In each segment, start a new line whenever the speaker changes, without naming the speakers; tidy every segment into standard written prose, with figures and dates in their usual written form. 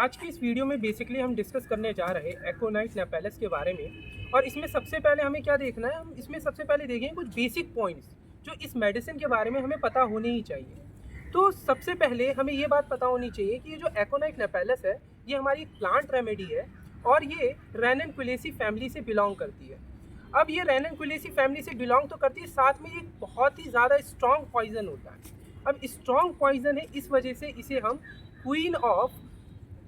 आज की इस वीडियो में बेसिकली हम डिस्कस करने जा रहे हैं एकोनाइट नेपेलस के बारे में। और इसमें सबसे पहले हमें क्या देखना है, हम इसमें सबसे पहले देखेंगे कुछ बेसिक पॉइंट्स जो इस मेडिसिन के बारे में हमें पता होने ही चाहिए। तो सबसे पहले हमें ये बात पता होनी चाहिए कि ये जो एकोनाइट नेपेलस है ये हमारी प्लांट रेमेडी है और ये रेननक्यूलेसी फैमिली से बिलोंग करती है। अब ये रेननक्यूलेसी फैमिली से बिलोंग तो करती है, साथ में ये बहुत ही ज़्यादा स्ट्रॉन्ग पॉइजन होता है। अब स्ट्रॉन्ग पॉइजन है, इस वजह से इसे हम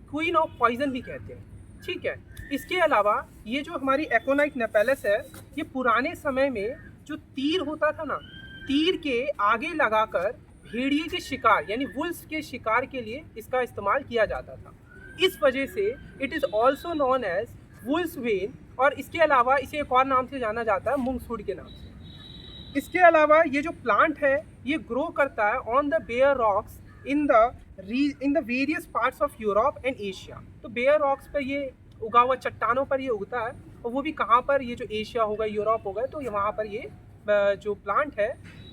क्वीन ऑफ पॉइजन भी कहते हैं। ठीक है, इसके अलावा ये जो हमारी एकोनाइट नेपेलस है ये पुराने समय में जो तीर होता था ना, तीर के आगे लगाकर भेड़िए के शिकार यानी वुल्स के शिकार के लिए इसका इस्तेमाल किया जाता था। इस वजह से it is also known as wolfsbane, और इसके अलावा इसे एक और नाम से जाना जाता है मुंगसूड के नाम से। इसके अलावा ये जो प्लांट है ये ग्रो करता है on the bare rocks in the various parts of Europe and Asia. तो बेयर रॉक्स पर ये उगा हुआ, चट्टानों पर ये उगता है, और वो भी कहाँ पर, ये जो एशिया होगा, यूरोप होगा, तो वहाँ पर ये जो प्लांट है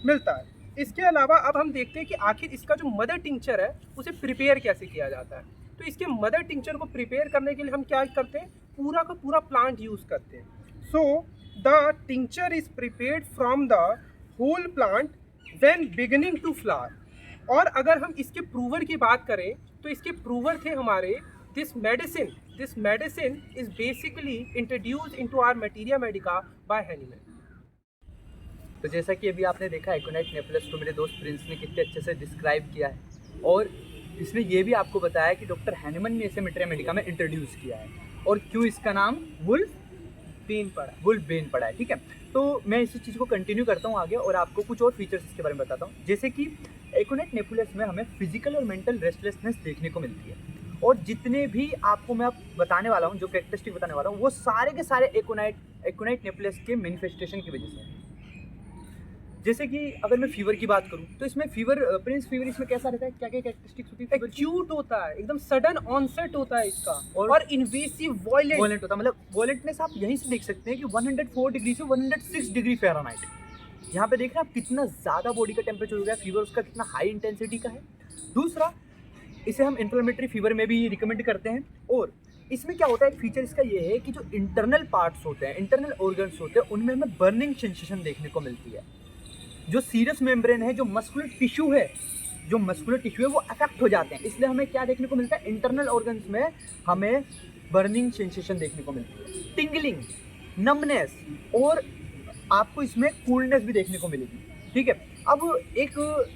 मिलता है। इसके अलावा अब हम देखते हैं कि आखिर इसका जो मदर टिंचर है उसे प्रिपेयर कैसे किया जाता है। तो इसके मदर टिंचर को प्रिपेयर करने के लिए हम क्या करते हैं, पूरा का पूरा प्लांट यूज़ करते हैं। So the tincture is prepared from the whole plant when beginning to flower. और अगर हम इसके प्रूवर की बात करें तो इसके प्रूवर थे हमारे this medicine is basically introduce into our materia medica by Hahnemann.
तो जैसा कि अभी आपने देखा एकोनाइट नेपेलस को मेरे दोस्त प्रिंस ने कितने अच्छे से डिस्क्राइब किया है, और इसने ये भी आपको बताया कि डॉक्टर हैनीमैन ने इसे मटेरिया मेडिका में इंट्रोड्यूस किया है और क्यों इसका नाम वुल्फ बेन पड़ा है। ठीक है, तो मैं इस चीज़ को कंटिन्यू करता हूँ आगे और आपको कुछ और फीचर्स इसके बारे में बताता हूँ। जैसे कि एकोनाइट नेपेलस में हमें फिजिकल और मेंटल रेस्टलेसनेस देखने को मिलती है, और जितने भी आपको मैं बताने वाला हूँ, जो कैरेक्टरिस्टिक बताने वाला हूँ, वो सारे के सारे एकोनाइट नेपेलस के मैनिफेस्टेशन की वजह से है। जैसे कि अगर मैं फीवर की बात करूं तो इसमें प्रिंस फीवर इसमें कैसा रहता है, क्या क्या कैरेक्टरिस्टिक्स होती है?
एक्यूट होता है, एकदम सडन ऑनसेट होता है इसका, और इन्वेसिव वायलेंट
होता है। मतलब वायलेंटनेस आप यहीं से देख सकते हैं कि 104 डिग्री से 106 डिग्री फ़ारेनहाइट। यहाँ पे देख रहे हैं आप कितना ज़्यादा बॉडी का टेम्परेचर हो गया, फीवर उसका कितना हाई इंटेंसिटी का है। दूसरा, इसे हम इन्फ्लेमेटरी फीवर में भी रिकमेंड करते हैं। और इसमें क्या होता है, एक फीचर इसका ये है कि जो इंटरनल पार्ट्स होते हैं, इंटरनल ऑर्गन्स होते हैं, उनमें हमें बर्निंग सेंसेशन देखने को मिलती है। जो सीरस मेम्ब्रेन है, जो मस्कुलर टिश्यू है, वो अफेक्ट हो जाते हैं। इसलिए हमें क्या देखने को मिलता है, इंटरनल ऑर्गन्स में हमें बर्निंग सेंसेशन देखने को मिलती है, टिंगलिंग, नमनेस, और आपको इसमें कूलनेस भी देखने को मिलेगी। ठीक है, अब एक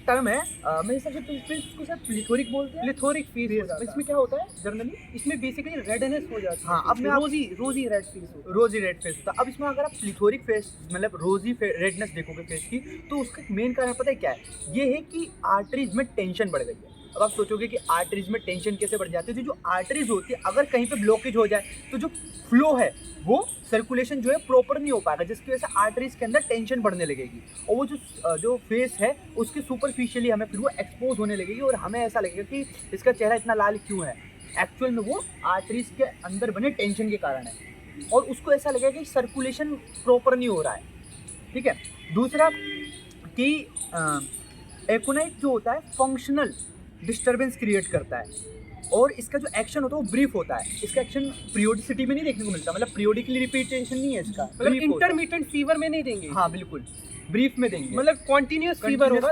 टर्म है, मेरे हिसाब से इसको शायद प्लिथोरिक बोलते हैं,
प्लिथोरिक फेस।
इसमें क्या होता है जनरली,
इसमें बेसिकली रेडनेस हो जाती है।
हाँ, अब मैं
रोजी रेड फेस होता है।
रोजी रेड फेस होता है। अब इसमें अगर आप प्लिथोरिक फेस मतलब रोजी रेडनेस देखोगे फेस की, तो उसका मेन कारण पता है क्या है, ये है कि आर्टरीज में टेंशन बढ़ गई है। अब आप सोचोगे कि आर्टरीज में टेंशन कैसे बढ़ जाती है, तो जो आर्टरीज होती है अगर कहीं पे ब्लॉकेज हो जाए तो जो फ्लो है, वो सर्कुलेशन जो है प्रॉपर नहीं हो पाएगा, जिसकी वजह से आर्टरीज के अंदर टेंशन बढ़ने लगेगी, और वो जो फेस है उसके सुपरफिशियली हमें फिर वो एक्सपोज होने लगेगी, और हमें ऐसा लगेगा कि इसका चेहरा इतना लाल क्यों है। एक्चुअल में वो आर्टरीज के अंदर बने टेंशन के कारण है, और उसको ऐसा लगेगा कि सर्कुलेशन प्रॉपर नहीं हो रहा है। ठीक है, दूसरा कि एकोनाइट जो होता है फंक्शनल डिस्टर्बेंस क्रिएट करता है, और इसका जो एक्शन होता है वो ब्रीफ होता है। इसका एक्शन पीरियोडिसिटी में नहीं देखने को मिलता, मतलब पीरियोडिकली रिपीटेशन नहीं है इसका,
मतलब इंटरमिटेंट फीवर में नहीं देंगे।
हाँ बिल्कुल, ब्रीफ में देंगे,
मतलब कॉन्टिन्यूस फीवर होगा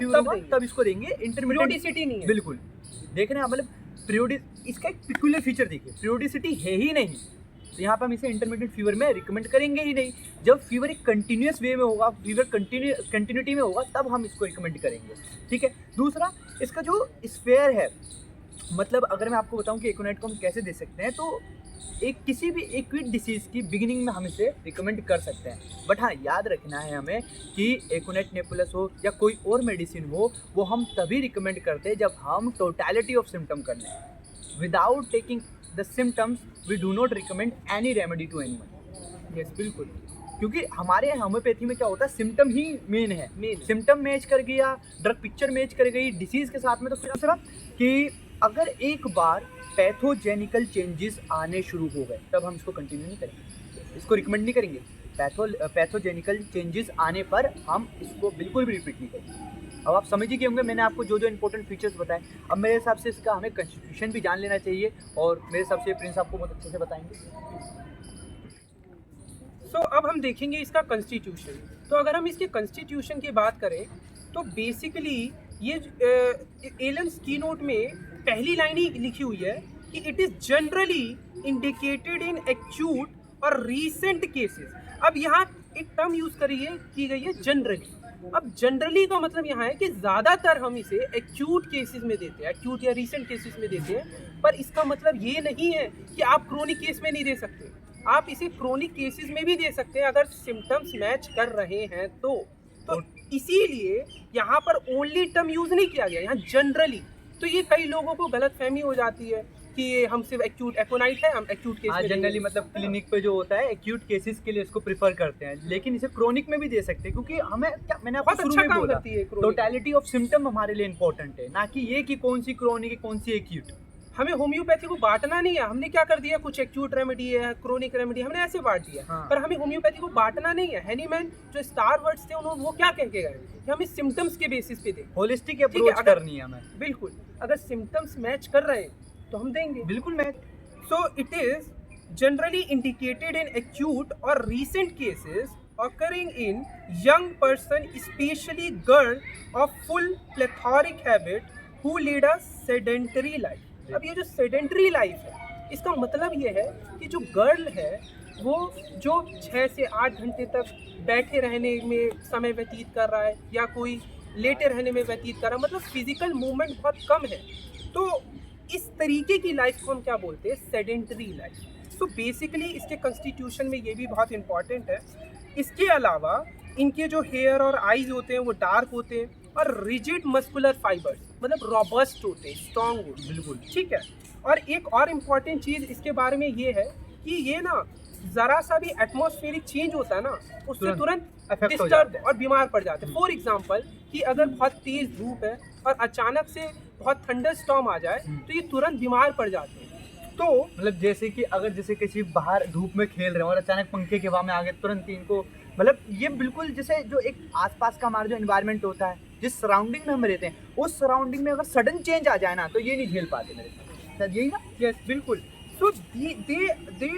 तब इसको देंगे।
पीरियोडिसिटी नहीं है,
बिल्कुल देख रहे हैं, मतलब इसका एक पिक्युलर फीचर देखिए, पीरियोडिसिटी है ही नहीं, तो यहाँ पर हम इसे इंटरमीडिएट फीवर में रिकमेंड करेंगे ही नहीं। जब फीवर एक कंटिन्यूस वे में होगा, फीवर कंटिन्यूटी में होगा, तब हम इसको रिकमेंड करेंगे। ठीक है, दूसरा इसका जो स्फेयर है, मतलब अगर मैं आपको बताऊं कि एकोनाइट को हम कैसे दे सकते हैं, तो किसी भी एक्यूट डिसीज़ की बिगिनिंग में हम इसे रिकमेंड कर सकते हैं। बट हाँ, याद रखना है हमें कि एकोनाइट नेपेलस हो या कोई और मेडिसिन हो, वो हम तभी रिकमेंड करते हैं जब हम टोटलिटी ऑफ सिम्टम कर लें। Without taking the symptoms we do not recommend any remedy to anyone.
Yes बिल्कुल,
क्योंकि हमारे होम्योपैथी में क्या होता है, सिम्टम ही मेन है। सिम्टम मैच कर गया, ड्रग पिक्चर मैच कर गई डिसीज़ के साथ में, तो दूसरा कि अगर एक बार पैथोजेनिकल चेंजेस आने शुरू हो गए तब हम इसको कंटिन्यू नहीं करेंगे, इसको रिकमेंड नहीं करेंगे। पैथोजेनिकल चेंजेस आने पर हम इसको बिल्कुल भी रिपीट नहीं करेंगे। अब आप समझ ही गए होंगे मैंने आपको जो जो इंपॉर्टेंट फीचर्स बताए। अब मेरे हिसाब से इसका हमें कॉन्स्टिट्यूशन भी जान लेना चाहिए और मेरे हिसाब से प्रिंस आपको बहुत अच्छे से बताएंगे।
सो अब हम देखेंगे इसका कॉन्स्टिट्यूशन। तो अगर हम इसके कॉन्स्टिट्यूशन की बात करें तो बेसिकली ये एलन्स की नोट में पहली लाइन ही लिखी हुई है कि it is generally indicated in acute और रीसेंट केसेस। अब यहाँ एक टर्म यूज़ की गई है जनरली। अब जनरली का मतलब यहाँ है कि ज़्यादातर हम इसे एक्यूट केसेस में देते हैं, एक्यूट या रीसेंट केसेस में देते हैं, पर इसका मतलब ये नहीं है कि आप क्रोनिक केस में नहीं दे सकते। आप इसे क्रोनिक केसेस में भी दे सकते हैं अगर सिम्टम्स मैच कर रहे हैं तो इसीलिए यहाँ पर ओनली टर्म यूज़ नहीं किया गया, यहाँ जनरली। तो ये कई लोगों को गलतफहमी हो जाती है कि ये हम सिर्फ एक्यूट एकोनाइट है, हम एक्यूट केस में
जनरली मतलब क्लिनिक पे जो होता है एक्यूट केसेस के लिए इसको प्रेफर करते हैं, लेकिन इसे क्रोनिक में भी दे सकते हैं क्योंकि हमें क्या मैंने आपको
बहुत
शुरू
अच्छा
में
काम
बोला
करती है
टोटलिटी ऑफ सिम्टम हमारे लिए इंपॉर्टेंट है, ना कि ये कि कौन सी क्रोनिक है कौन सी एक्यूट।
हमें होम्योपैथी को बांटना नहीं है। हमने क्या कर दिया, कुछ एक्यूट रेमेडी है, क्रोनिक रेमेडी, हमने ऐसे बांट दिया।
हाँ।
पर हमें होम्योपैथी को बांटना नहीं है। हैनीमैन जो स्टार वर्ड्स थे उन्होंने वो क्या कह के गए कि हमें सिम्टम्स के बेसिस पे दें,
होलिस्टिक अप्रोच करनी है हमें।
बिल्कुल, अगर सिम्टम्स मैच कर रहे हैं तो हम देंगे।
बिल्कुल match.
So it is generally indicated in acute और recent cases occurring in young person, especially girl of full plethoric habit who lead a sedentary life। अब ये जो सेडेंटरी लाइफ है इसका मतलब ये है कि जो गर्ल है वो जो 6 से 8 घंटे तक बैठे रहने में समय व्यतीत कर रहा है या कोई लेटे रहने में व्यतीत कर रहा है, मतलब फिजिकल मूवमेंट बहुत कम है, तो इस तरीके की लाइफ को हम क्या बोलते हैं, सेडेंटरी लाइफ। सो बेसिकली इसके कॉन्स्टिट्यूशन में ये भी बहुत इंपॉर्टेंट है। इसके अलावा इनके जो हेयर और आईज होते हैं वो डार्क होते हैं और रिजिड मस्कुलर फाइबर्स, मतलब रॉबस्ट होते हैं, स्ट्रॉन्ग होते हैं।
बिल्कुल
ठीक है। और एक और इम्पॉर्टेंट चीज़ इसके बारे में ये है कि ये ना ज़रा सा भी एटमॉस्फेरिक चेंज होता है ना उससे तुरंत डिस्टर्ब और बीमार पड़ जाते हैं। फॉर एग्जांपल कि अगर बहुत तेज़ धूप है और अचानक से बहुत थंडर स्टॉर्म आ जाए तो ये तुरंत बीमार पड़ जाते हैं। तो
मतलब जैसे कि अगर जैसे किसी बाहर धूप में खेल रहे हैं और अचानक पंखे के हवा में आ गए तुरंत इनको, मतलब ये बिल्कुल जैसे जो एक आसपास का हमारा जो एनवायरनमेंट होता है, जिस सराउंडिंग में हम रहते हैं, उस सराउंडिंग में अगर सडन चेंज आ जाए ना तो ये नहीं झेल पाते मेरे साथ, शायद यही ना।
यस बिल्कुल। So they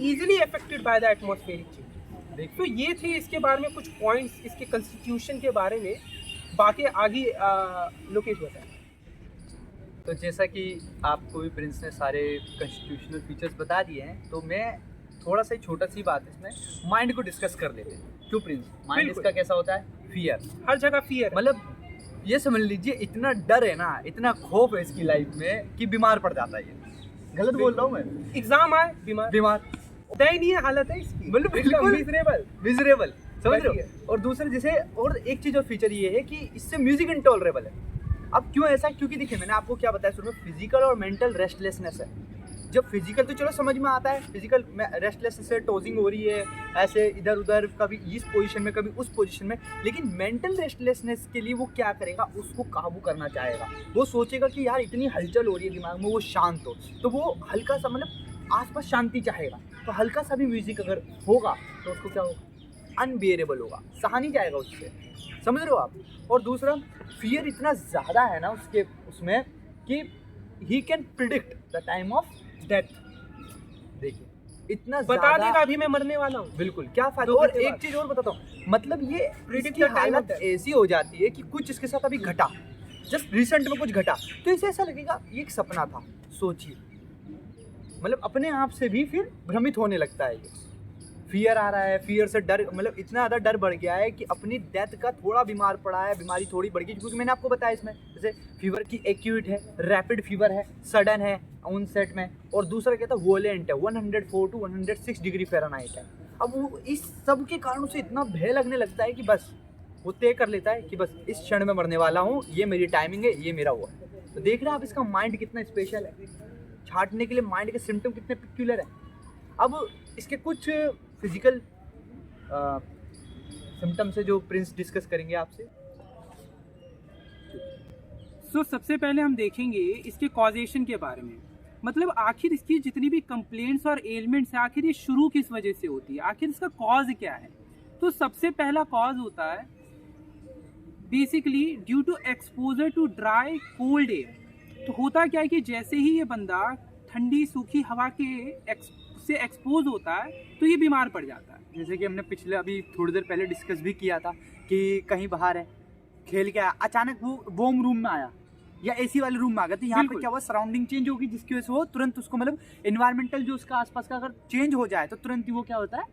easily affected by the atmospheric change. तो ये थे इसके बारे में कुछ पॉइंट्स इसके कॉन्स्टिट्यूशन के बारे में। बाकी आगे लोकेश बताएं।
तो जैसा कि आपको भी प्रिंस ने सारे कॉन्स्टिट्यूशनल फीचर्स बता दिए हैं, तो मैं थोड़ा सा छोटा सी बात इसमें माइंड को डिस्कस कर लेते हैं। क्यों प्रिंस? माइंड इसका कैसा होता है? फियर,
हर जगह फियर,
मतलब ये समझ लीजिए इतना डर है ना, इतना खौफ है इसकी लाइफ में कि बीमार पड़ जाता है। ये गलत बोल रहा हूँ मैं?
एग्जाम आए बीमार दयनीय हालत है इसकी,
मतलब बिल्कुल मिजरेबल, समझ रहे हो। और दूसरे जैसे और एक चीज़ और फीचर ये है कि इससे म्यूजिक इंटॉलरेबल है। अब क्यों ऐसा? क्योंकि देखिए मैंने आपको क्या बताया शुरू में, फिजिकल और मेंटल रेस्टलेसनेस है। जब फिजिकल तो चलो समझ में आता है, फिजिकल में रेस्टलेसनेस से टोजिंग हो रही है ऐसे इधर उधर, कभी इस पोजीशन में कभी उस पोजीशन में, लेकिन मेंटल रेस्टलेसनेस के लिए वो क्या करेगा, उसको काबू करना चाहेगा। वो सोचेगा कि यार इतनी हलचल हो रही है दिमाग में, वो शांत हो, तो वो हल्का सा मतलब आसपास शांति चाहेगा। तो हल्का सा भी म्यूजिक अगर होगा तो उसको क्या होगा, अनबियरेबल होगा, सहा नहीं जाएगा उससे, समझ रहे हो आप। और दूसरा फियर इतना ज़्यादा है ना उसके उसमें कि he can predict the time of death. देखिए इतना
बता देगा अभी मैं मरने वाला हूँ।
बिल्कुल, क्या फायदा। और एक चीज़ और बताता हूँ, मतलब ये प्रिडिक्ट की हालत ऐसी हो जाती है कि कुछ इसके साथ अभी घटा, जस्ट रिसेंट में कुछ घटा, तो इसे ऐसा लगेगा ये एक सपना था। सोचिए, मतलब अपने आप से भी फिर भ्रमित होने लगता है। ये फियर आ रहा है, फियर से डर, मतलब इतना ज़्यादा डर बढ़ गया है कि अपनी डेथ का थोड़ा बीमार पड़ा है, बीमारी थोड़ी बढ़ गई। क्योंकि मैंने आपको बताया इसमें जैसे फीवर की एक्यूट है, रैपिड फीवर है, सडन है ऑनसेट में, और दूसरा क्या था, वोलेंट है, 104 to 106 डिग्री फ़ारेनहाइट है। अब वो इस सब के कारण उसे इतना भय लगने लगता है कि बस वो तय कर लेता है कि बस इस क्षण में मरने वाला हूँ, ये मेरी टाइमिंग है, ये मेरा वो है। तो देख रहे हैं आप इसका माइंड कितना स्पेशल है, छांटने के लिए माइंड के सिम्टम कितने पिक्यूलर है। अब इसके कुछ फिजिकल सिम्टम्स है जो प्रिंस डिस्कस करेंगे आपसे।
सो सबसे पहले हम देखेंगे इसके कॉजेशन के बारे में, मतलब आखिर इसकी जितनी भी कंप्लेंट्स और एलिमेंट्स हैं आखिर ये शुरू किस वजह से होती है, आखिर इसका कॉज क्या है। तो सबसे पहला कॉज होता है basically due to exposure to dry cold air. तो होता क्या है कि जैसे ही ये बंदा ठंडी सूखी हवा के से एक्सपोज होता है तो ये बीमार पड़ जाता है।
जैसे कि हमने पिछले अभी थोड़ी देर पहले डिस्कस भी किया था कि कहीं बाहर है, खेल के आया, अचानक वो वार्म रूम में आया या एसी वाले रूम में आ गया, तो यहाँ पर
बिल्कुल।
क्या हुआ, सराउंडिंग चेंज होगी जिसकी वजह से वो तुरंत उसको मतलब एनवायरमेंटल जो उसका आसपास का अगर चेंज हो जाए तो तुरंत ही वो क्या होता है,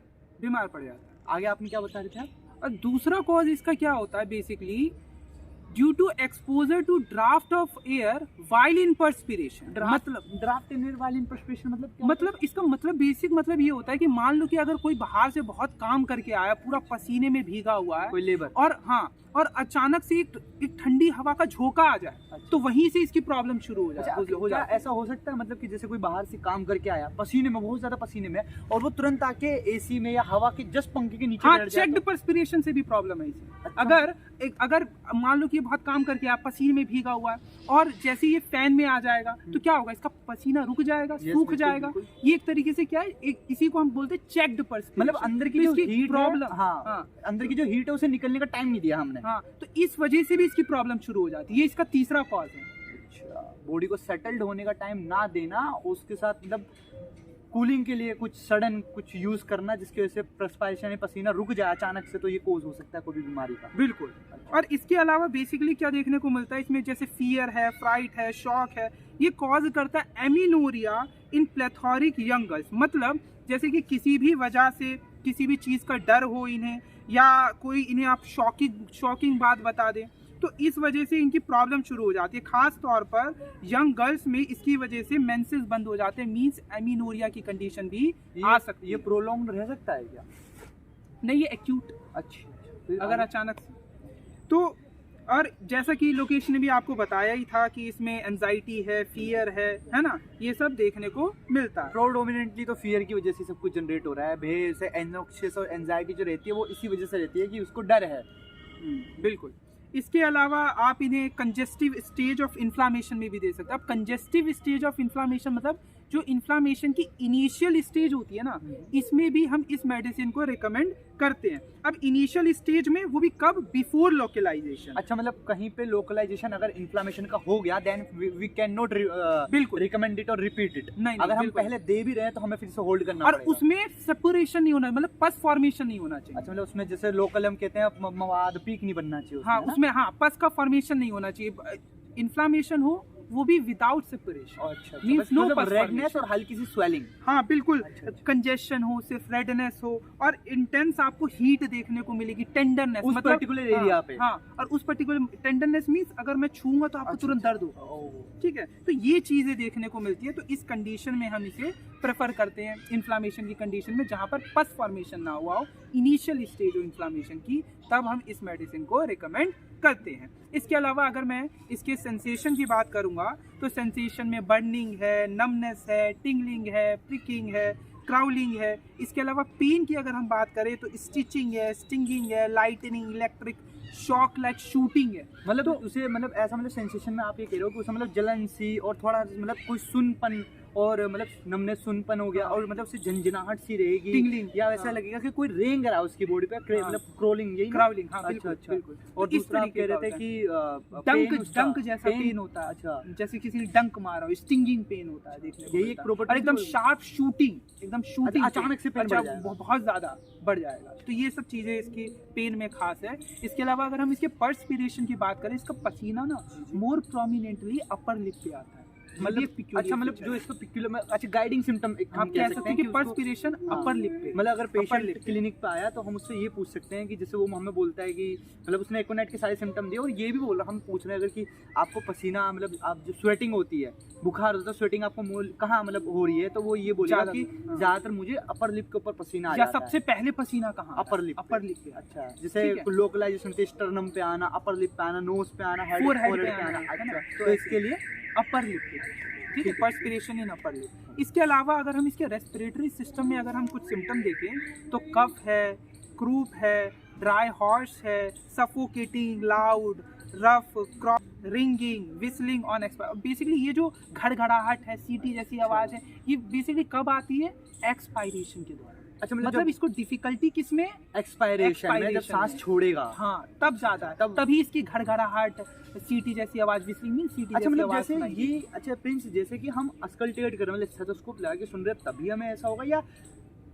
बीमार पड़ जाता है।
आगे आपने क्या बता रहे थे आप?
और दूसरा कॉज इसका क्या होता है, basically due to exposure to draft of air while in perspiration. मतलब
draft in while in perspiration मतलब क्या?
मतलब इसका मतलब बेसिक मतलब ये होता है कि मान लो कि अगर कोई बाहर से बहुत काम करके आया, पूरा पसीने में भीगा हुआ है,
कोई लेबर,
और हाँ, और अचानक से एक ठंडी हवा का झोंका आ जाए,
अच्छा।
तो वहीं से इसकी प्रॉब्लम शुरू हो
अच्छा,
जाए।
क्या ऐसा हो सकता है मतलब कि जैसे कोई बाहर से काम करके आया पसीने में, बहुत ज्यादा पसीने में, और वो तुरंत आके एसी में या हवा के जस्ट पंखे के नीचे
हाँ,
बैठ जाए?
चेक्ड परस्पिरेशन से भी प्रॉब्लम है इसे।
अच्छा।
अगर मान लो कि ये बहुत काम करके आया, पसीने में भीगा हुआ है, और जैसे ये फैन में आ जाएगा तो क्या होगा, इसका पसीना रुक जाएगा,
Yes,
सूख
बिल्कुल,
जाएगा।
बिल्कुल।
ये एक तरीके से क्या है, इसी को हम बोलते हैं चेक्ड परस्पिरेशन।
मतलब अंदर की जो हीट
प्रॉब्लम,
हाँ, अंदर की जो हीट है उसे निकलने का टाइम नहीं दिया हमने।
हाँ, तो इस वजह से भी इसकी प्रॉब्लम शुरू हो जाती है। ये इसका तीसरा कॉज है।
अच्छा, बॉडी को सेटल्ड होने का टाइम ना देना, उसके साथ मतलब कूलिंग के लिए कुछ सडन कुछ यूज करना जिसकी वजह से परस्पिरेशन पसीना रुक जाए अचानक से, तो ये कोज हो सकता है कोई भी बीमारी का।
बिल्कुल। और इसके अलावा बेसिकली क्या देखने को मिलता है इसमें, जैसे फियर है, फ्राइट है, शॉक है, ये कॉज करता है एमिनोरिया इन प्लेथोरिक यंग गर्ल्स। मतलब जैसे कि किसी भी वजह से किसी भी चीज़ का डर हो इन्हें, या कोई इन्हें आप शॉकिंग बात बता दें, तो इस वजह से इनकी प्रॉब्लम शुरू हो जाती है। खास तौर पर यंग गर्ल्स में इसकी वजह से मेंसेस बंद हो जाते हैं, मींस एमिनोरिया की कंडीशन भी आ सकती है।
ये प्रोलॉन्ग रह सकता है क्या?
नहीं, ये एक्यूट
अच्छा,
अगर अचानक से तो। और जैसा कि लोकेशन ने भी आपको बताया ही था कि इसमें एंजाइटी है, फियर है ना, ये सब देखने को मिलता है।
प्रोडोमिनेंटली तो फियर की वजह से सब कुछ जनरेट हो रहा है, भय से एनोक्सियस और एंजाइटी जो रहती है वो इसी वजह से रहती है कि उसको डर है।
बिल्कुल। इसके अलावा आप इन्हें कंजेस्टिव स्टेज ऑफ इन्फ्लामेशन में भी दे सकते हैं। अब कंजेस्टिव स्टेज ऑफ इन्फ्लामेशन मतलब जो इन्फ्लामेशन की इनिशियल स्टेज होती है ना, इसमें भी हम इस मेडिसिन को रिकमेंड करते हैं। अब इनिशियल स्टेज में वो भी कब, बिफोर लोकलाइजेशन।
अच्छा, मतलब कहीं पे लोकलाइजेशन अगर इन्फ्लामेशन का हो गया, देन वी कैन नॉट
बिल्कुल
रिकमेंड इट और रिपीट इट।
नहीं,
अगर हम
बिल्कुल।
पहले दे भी रहे हैं तो हमें फिर से होल्ड करना
और
पड़ेगा।
उसमें सेपरेशन नहीं होना, मतलब पस फॉर्मेशन नहीं होना चाहिए।
अच्छा, मतलब उसमें जैसे लोकल हम कहते हैं मवाद पीक नहीं बनना चाहिए
हाँ,
है ना?
उसमें हाँ, पस का फॉर्मेशन नहीं होना चाहिए। इन्फ्लामेशन हो वो भी विदाउट सेपरेशन,
अच्छा,
मींस नो पस
रेडनेस और हल्की सी स्वेलिंग।
हाँ बिल्कुल।
अच्छा।
कंजेशन हो, सिर्फ रेडनेस हो, और इंटेंस आपको हीट देखने को मिलेगी, टेंडरनेस
उस पर्टिकुलर एरिया पे।
हाँ, और उस पर्टिकुलर टेंडरनेस मींस अगर मैं छूंगा तो आपको तुरंत दर्द होगा। ठीक है, तो ये चीजें देखने को मिलती है। तो इस कंडीशन में हम इसे प्रेफर करते हैं, इन्फ्लामेशन की कंडीशन में जहाँ पर पस फॉर्मेशन ना हुआ हो, इनिशियल स्टेज हो इन्फ्लामेशन की, तब हम इस मेडिसिन को रिकमेंड करते हैं। इसके अलावा अगर मैं इसके सेंसेशन की बात करूंगा तो सेंसेशन में बर्निंग है, नमनेस है, टिंगलिंग है, प्रिकिंग है, क्राउलिंग है। इसके अलावा पेन की अगर हम बात करें तो स्टिचिंग है, स्टिंगिंग है, lightning, electric shock like shooting है।
मतलब तो उसे मतलब ऐसा मतलब सेंसेशन में आप ये कह रहे हो कि उसे मतलब जलन सी और थोड़ा मतलब कोई सुनपन और मतलब नमने सुनपन हो गया और मतलब उसे झंझनाहट सी रहेगी,
टिंगलिंग,
या वैसा
हाँ।
लगेगा कि कोई रेंग रहा है उसकी बॉडी पे,
हाँ।
मतलब क्रोलिंग, यही
क्राउलिंग, हाँ,
अच्छा,
बिल्कुल,
अच्छा।
बिल्कुल।
और
तो इस
दूसरा आप
तरीके
कह
का
रहे थे
होता
कि
डंक जैसा पेन होता है।
अच्छा,
जैसे किसी ने डंक मारा हो, स्टिंगिंग पेन होता है देखने को
यही
मिलता
एक
है।
property
और एकदम
तो-
शार्प शूटिंग, एकदम शूटिंग
अचानक से पेन बढ़ जाएगा।
बहुत ज्यादा बढ़ जाएगा। तो ये सब चीजें इसकी पेन में खास है। इसके अलावा अगर हम इसके पर्सपिरेशन की बात करें, इसका पसीना ना मोर प्रोमिनेंटली अपर लिप पे आता है।
मतलब
ये peculiar
अच्छा, मतलब
feature
जो
है।
इसको पिक्युलर, अच्छा गाइडिंग सिम्टम
हम कह सकते हैं कि पर्सपिरेशन अपर लिप पे,
मतलब अगर
upper
पेशेंट
lip पे।
क्लिनिक पे आया तो हम उससे ये पूछ सकते हैं कि जैसे वो हमें बोलता है कि मतलब उसने एकोनाइट के सारे सिम्टम दिए और ये भी बोला, हम पूछ रहे हैं अगर कि आपको पसीना मतलब आप जो स्वेटिंग होती है, बुखार होता है, स्वेटिंग आपको कहाँ मतलब हो रही है, तो वो ये बोलेगा कि
हाँ।
ज्यादातर मुझे अपर लिप के ऊपर पसीना आ
या
जाता है।
सबसे पहले पसीना कहाँ आता है?
अपर लिप
अपर लिप पे।
अच्छा, जैसे
ठीक है।
लोकलाइजेशन थे, स्टर्नम पे आना, अपर लिप पे आना, नोज पे आना, हेड
Forehead
पे
पे
आना।
आना, है ना?
अच्छा, तो इसके लिए
अपर लिप पे, ठीक है, पर्सपिरेशन इन अपर लिप। इसके अलावा अगर हम इसके रेस्पिरेटरी सिस्टम में अगर हम कुछ सिम्टम देखें तो कफ है, क्रूप है, ड्राई हॉर्स है, suffocating, loud, rough, crop, ringing, whistling on expire. Basically ये जो घड़घड़ाहट है, सीटी जैसी आवाज़ है, ये बेसिकली कब आती है? एक्सपायरेशन के दौरान।
अच्छा
मतलब इसको डिफिकल्टी किसमें,
एक्सपायरेशन में जब सांस छोड़ेगा,
हाँ तब ज्यादा है, तभी इसकी घड़घड़ाहट, सीटी जैसी आवाज, विस्लिंग मीन सीटी
अच्छा
जैसी
मतलब
आवाज
जैसे
सुनाई
ये, अच्छा प्रिंस जैसे कि हम अस्कल्टेट कर रहे हैं, मतलब स्टेथोस्कोप लगा के सुन रहे हैं तभी हमें ऐसा होगा, या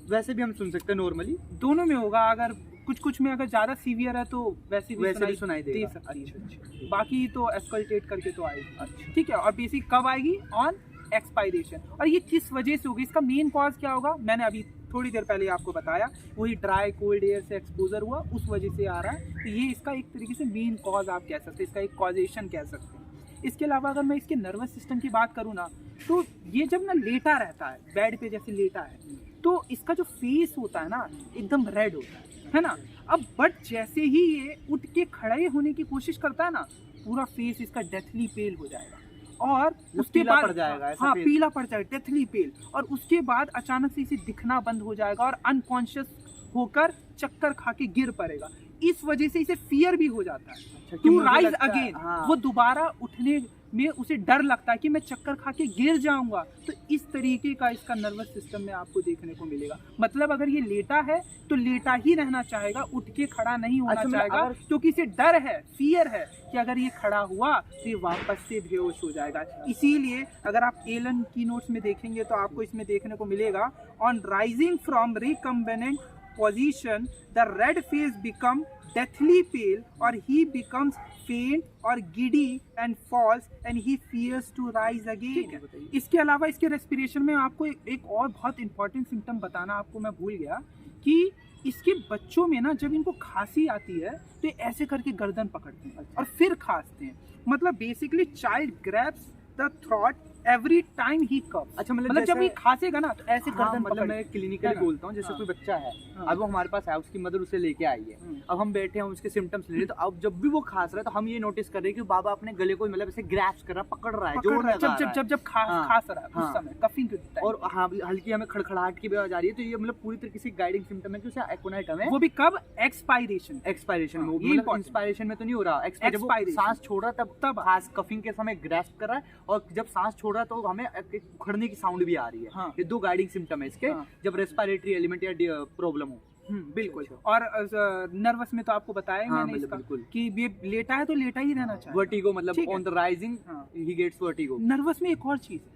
वैसे भी हम सुन सकते हैं नॉर्मली?
दोनों में होगा, अगर कुछ में अगर ज्यादा सीवियर है तो वैसे भी
सुनाई
दे
देगा।
सकती है।
अच्छा।
बाकी तो एस्कल्टेट करके तो आएगी।
अच्छा।
ठीक है, और बेसिक कब आएगी, ऑन एक्सपायरेशन। और ये किस वजह से होगी, इसका मेन कॉज क्या होगा, मैंने अभी थोड़ी देर पहले आपको बताया, वही ड्राई कोल्ड एयर से एक्सपोजर हुआ, उस वजह से आ रहा है। तो ये इसका एक तरीके से मेन कॉज आप कह सकते हैं, इसका एक कॉजेशन कह सकते हैं। इसके अलावा अगर मैं इसके नर्वस सिस्टम की बात करूँ ना, तो ये जब ना लेटा रहता है, बेड पे जैसे लेटा है, तो इसका जो फेस होता है ना एकदम रेड होता है ना। अब बट जैसे ही ये उठ के खड़े होने की कोशिश करता है ना, पूरा फेस इसका डेथली पेल हो जाएगा, और उसके बाद
पड़ जाएगा,
हाँ पीला पड़ जाएगा, डेथली पेल। और उसके बाद अचानक से इसे दिखना बंद हो जाएगा और अनकॉन्शियस होकर चक्कर खा के गिर पड़ेगा। इस वजह से इसे फियर भी हो जाता है टू राइज अगेन। वो दोबारा उठने में उसे डर लगता है कि मैं चक्कर खा के गिर जाऊंगा। तो इस तरीके का इसका नर्वस सिस्टम में आपको देखने को मिलेगा। मतलब अगर ये लेटा है तो लेटा ही रहना चाहेगा, उठ के खड़ा नहीं होना चाहेगा, क्योंकि इसे डर है, फियर है कि अगर ये खड़ा हुआ तो ये वापस से बेहोश हो जाएगा। इसीलिए अगर आप एलन की नोट्स में देखेंगे तो आपको इसमें देखने को मिलेगा, on rising from recumbent position, the red face become deathly pale, or he becomes faint or giddy and falls and he fears to rise again. इसके अलावा इसके रेस्पिरेशन में आपको एक और बहुत इंपॉर्टेंट सिम्टम बताना आपको मैं भूल गया, कि इसके बच्चों में ना जब इनको खांसी आती है तो ऐसे करके गर्दन पकड़ते हैं और फिर खांसते हैं। मतलब basically child grabs the throat every time he cough.
अच्छा
मतलब जब ये खांसेगा ना तो ऐसे गर्दन
मतलब मैं क्लिनिकली बोलता हूँ, जैसे कोई बच्चा है, अब वो हमारे पास है, उसकी मदर उसे लेके आई है, अब हम बैठे हैं उसके सिम्टम्स ले रहे, तो अब जब भी वो खांस रहा है तो हम ये नोटिस कर रहे हैं कि बाबा अपने गले को मतलब ऐसे ग्रैप्स कर रहा है, पकड़ रहा है, जोड़ रहा है,
जब खांस रहा है उस समय कफिंग के टाइम,
और हल्की हमें खड़खड़ाहट की भी आवाज आ रही है। तो ये मतलब पूरी तरीके से गाइडिंग सिम्टम है कि उसे एकोनाइट हमें,
वो भी कब, एक्सपायरेशन
में, मतलब इंस्पायरेशन में तो नहीं हो रहा, सांस छोड़ रहा तब खास कफिंग के समय ग्रैस्प कर रहा है, और जब सांस छोड़ रहा है तो हमें उखड़ने की साउंड भी आ रही है। ये दो गाइडिंग सिम्टम है इसके, जब रेस्पिरेटरी एलिमेंट या प्रॉब्लम हो।
बिल्कुल। और नर्वस में तो आपको बताया मैंने इसका, कि ये लेटा है तो लेटा ही रहना चाहिए।
वर्टिगो मतलब on the rising he gets vertigo.
Nervous में एक और चीज है,